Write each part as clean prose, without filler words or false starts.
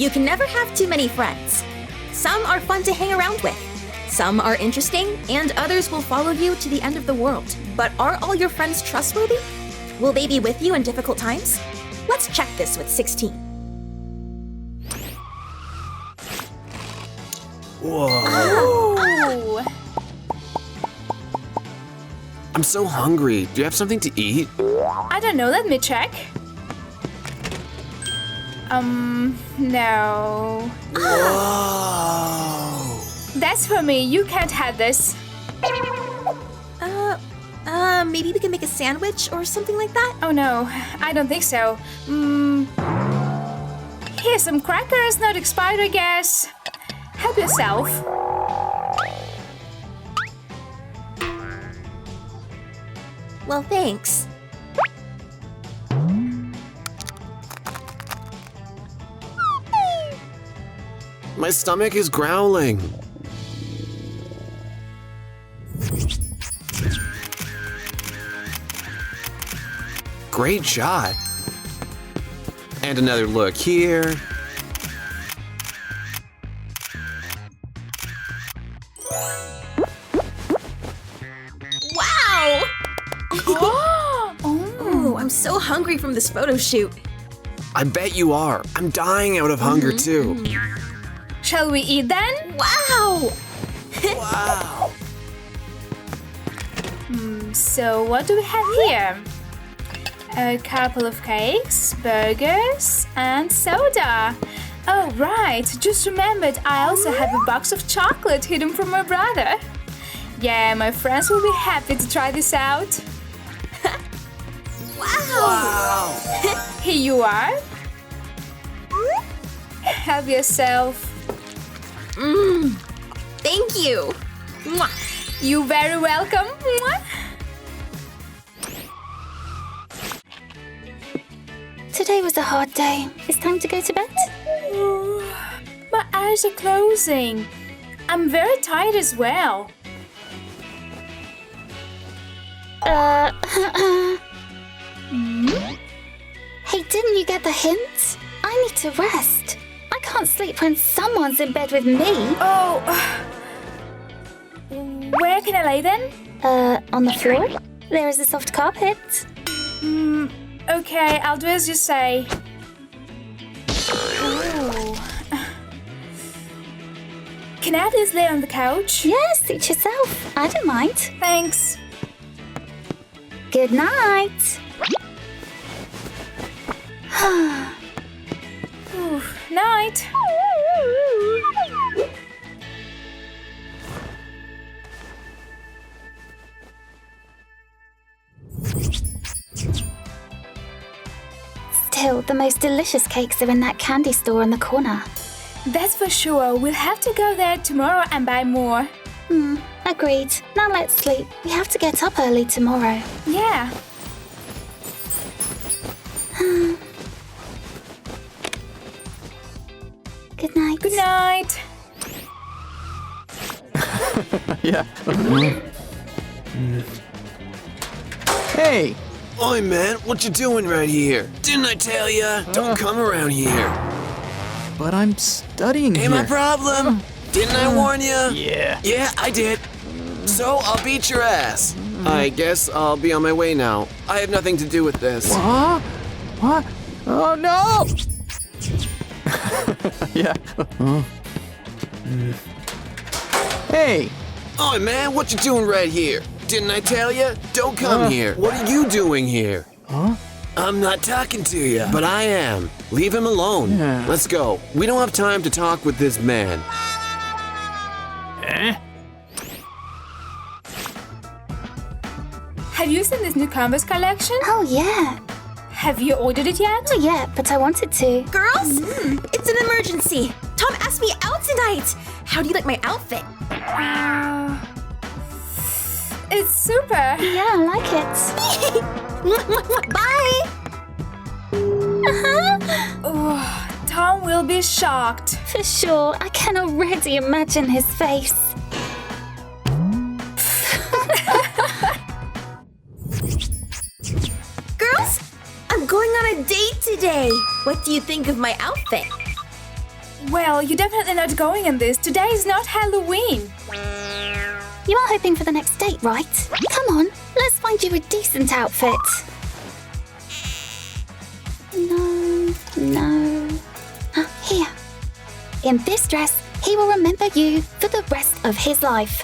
You can never have too many friends. Some are fun to hang around with. Some are interesting, and others will follow you to the end of the world. But are all your friends trustworthy? Will they be with you in difficult times? Let's check this with 16. Whoa. Oh. I'm so hungry. Do you have something to eat? I don't know, let me check. No. Whoa. That's for me, you can't have this. Maybe we can make a sandwich or something like that? Oh no, I don't think so. Here's some crackers, not expired, I guess. Help yourself. Well, thanks. My stomach is growling. Great shot. And another look here. Wow! Oh. I'm so hungry from this photo shoot. I bet you are. I'm dying out of hunger too. Shall we eat then? Wow! Wow. So what do we have here? A couple of cakes, burgers, and soda. Oh right, just remembered I also have a box of chocolate hidden from my brother. Yeah, my friends will be happy to try this out. Wow! Here you are. Help yourself. Thank you! Mwah. You're very welcome. Mwah. Today was a hard day. It's time to go to bed. My eyes are closing. I'm very tired as well. Hey, didn't you get the hint? I need to rest. I can't sleep when someone's in bed with me. Oh. Where can I lay then? On the floor? There is a soft carpet. Okay, I'll do as you say. Ooh. Can I please lay on the couch? Yes, suit yourself. I don't mind. Thanks. Good night. Ooh, night. Still, the most delicious cakes are in that candy store in the corner. That's for sure. We'll have to go there tomorrow and buy more. Agreed. Now let's sleep. We have to get up early tomorrow. Yeah. Good night. Good night. Yeah. Hey! Oi, man, what you doing right here? Didn't I tell ya? Don't come around here. But I'm studying Ain't here. my problem. Didn't I warn ya? Yeah. Yeah, I did. So I'll beat your ass. I guess I'll be on my way now. I have nothing to do with this. Huh? What? Oh no! Yeah. Hey! Oi, man, what you doing right here? Didn't I tell ya? Don't come here. What are you doing here? Huh? I'm not talking to you, but I am. Leave him alone. Yeah. Let's go. We don't have time to talk with this man. Eh? Have you seen this new Converse collection? Oh, yeah. Have you ordered it yet? Not yet, but I wanted to. Girls, it's an emergency. Tom asked me out tonight. How do you like my outfit? It's super. Yeah, I like it. Bye! Oh, Tom will be shocked. For sure, I can already imagine his face. Girls, I'm going on a date today. What do you think of my outfit? Well, you're definitely not going in this. Today is not Halloween. You are hoping for the next date, right? Come on, let's find you a decent outfit. No. Here. In this dress, he will remember you for the rest of his life.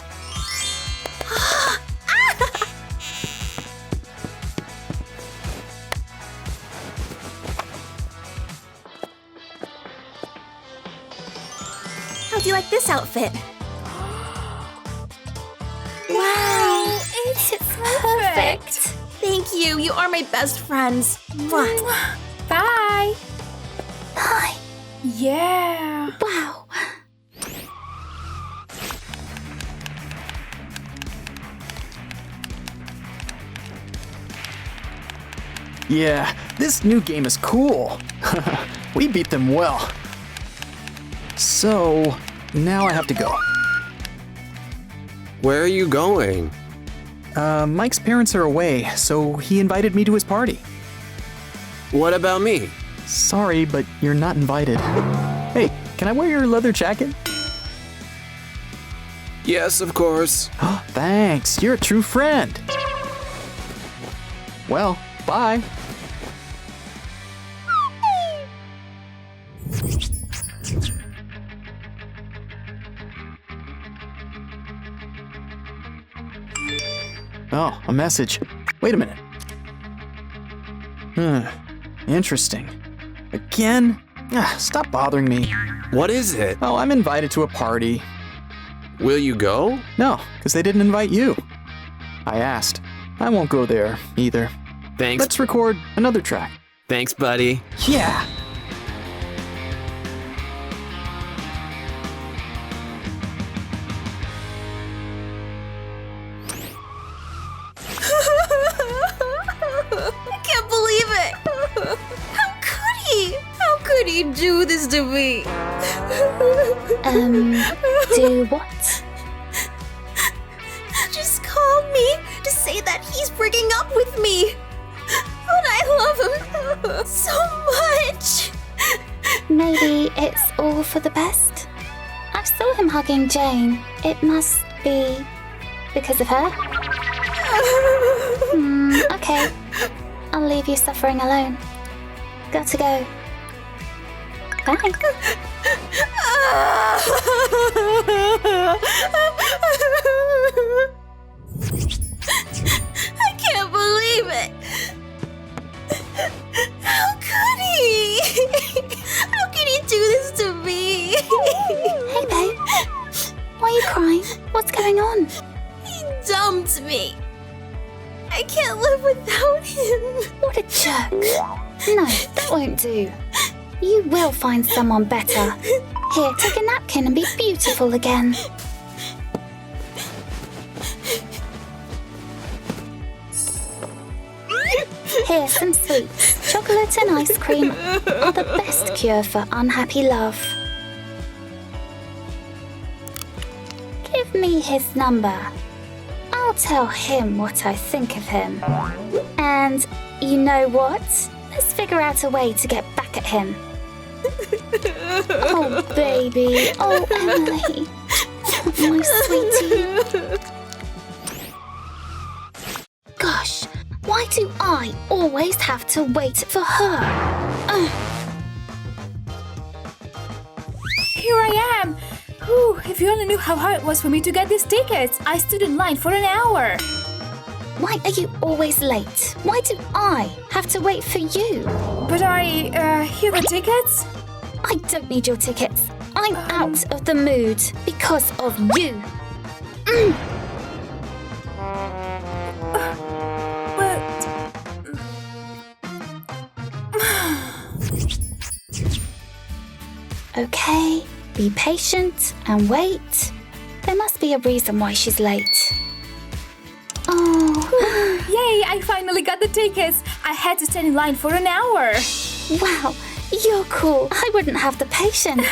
How do you like this outfit? Wow, it's perfect. Thank you. You are my best friends. Mwah. Bye. Hi. Yeah. Wow. Yeah, this new game is cool. We beat them well. So, now I have to go. Where are you going? Mike's parents are away, so he invited me to his party. What about me? Sorry, but you're not invited. Hey, can I wear your leather jacket? Yes, of course. Thanks, you're a true friend. Well, bye. Oh, a message. Wait a minute. Interesting. Again? Stop bothering me. What is it? Oh, I'm invited to a party. Will you go? No, because they didn't invite you. I asked. I won't go there either. Thanks. Let's record another track. Thanks, buddy. Yeah! I can't believe it. How could he? How could he do this to me? Do what? Just called me to say that he's breaking up with me. But I love him so much. Maybe it's all for the best? I saw him hugging Jane. It must be because of her? Okay. I'll leave you suffering alone. Got to go. Bye. I can't believe it. How could he? How could he do this to me? Hey, babe. Why are you crying? What's going on? He dumped me. I can't live without him. What a jerk. No, that won't do. You will find someone better. Here, take a napkin and be beautiful again. Here's some sweets. Chocolate and ice cream are the best cure for unhappy love. Give me his number. I'll tell him what I think of him. And you know what? Let's figure out a way to get back at him. Oh, baby. Oh, Emily. My sweetie. Gosh, why do I always have to wait for her? Here I am. Whew, if you only knew how hard it was for me to get these tickets. I stood in line for an hour. Why are you always late? Why do I have to wait for you? But here the tickets? I don't need your tickets. I'm out of the mood because of you. But Okay, be patient and wait. There must be a reason why she's late. Oh, yay, I finally got the tickets. I had to stand in line for an hour. wow, you're cool. I wouldn't have the patience.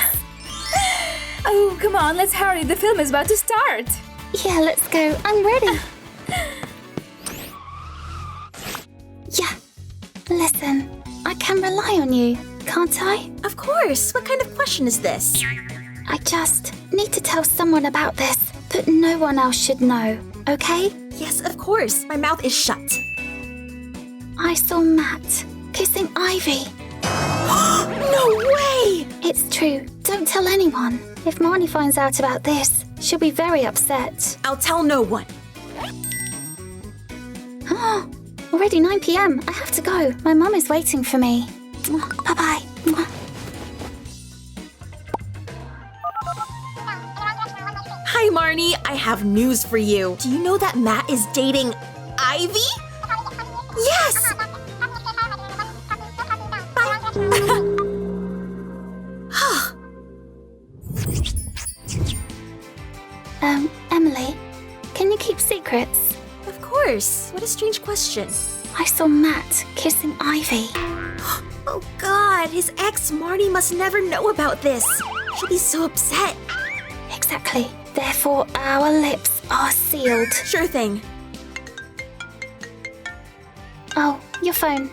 Oh, come on, let's hurry. The film is about to start. Yeah, let's go. I'm ready. Yeah, listen, I can rely on you. can't I? Of course. What kind of question is this? I just need to tell someone about this, but no one else should know, okay? Yes, of course. My mouth is shut. I saw Matt kissing Ivy. No way! It's true. Don't tell anyone. If Marnie finds out about this, she'll be very upset. I'll tell no one. Already 9 p.m. I have to go. My mum is waiting for me. Bye-bye. Hi, Marnie. I have news for you. Do you know that Matt is dating Ivy? Yes! Emily, can you keep secrets? Of course. What a strange question. I saw Matt kissing Ivy. Oh, God. His ex, Marnie, must never know about this. She'll be so upset. Exactly. Therefore, our lips are sealed. Sure thing. Oh, your phone.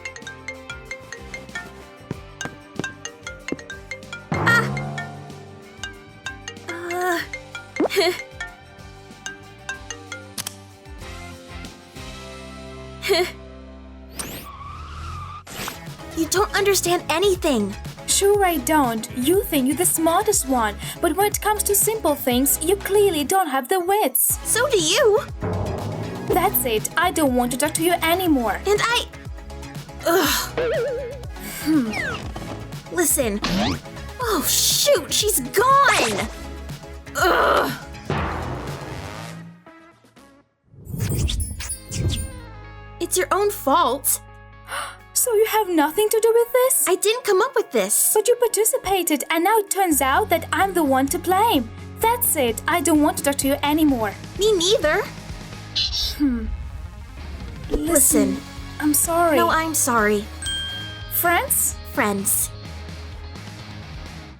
You don't understand anything. Sure I don't. You think you're the smartest one, but when it comes to simple things, you clearly don't have the wits. So do you. That's it. I don't want to talk to you anymore. And I... Ugh. Listen. Oh, shoot. She's gone. Ugh. It's your own fault. So you have nothing to do with this? I didn't come up with this. But you participated, and now it turns out that I'm the one to blame. That's it. I don't want to talk to you anymore. Me neither. Listen. I'm sorry. No, I'm sorry. Friends? Friends.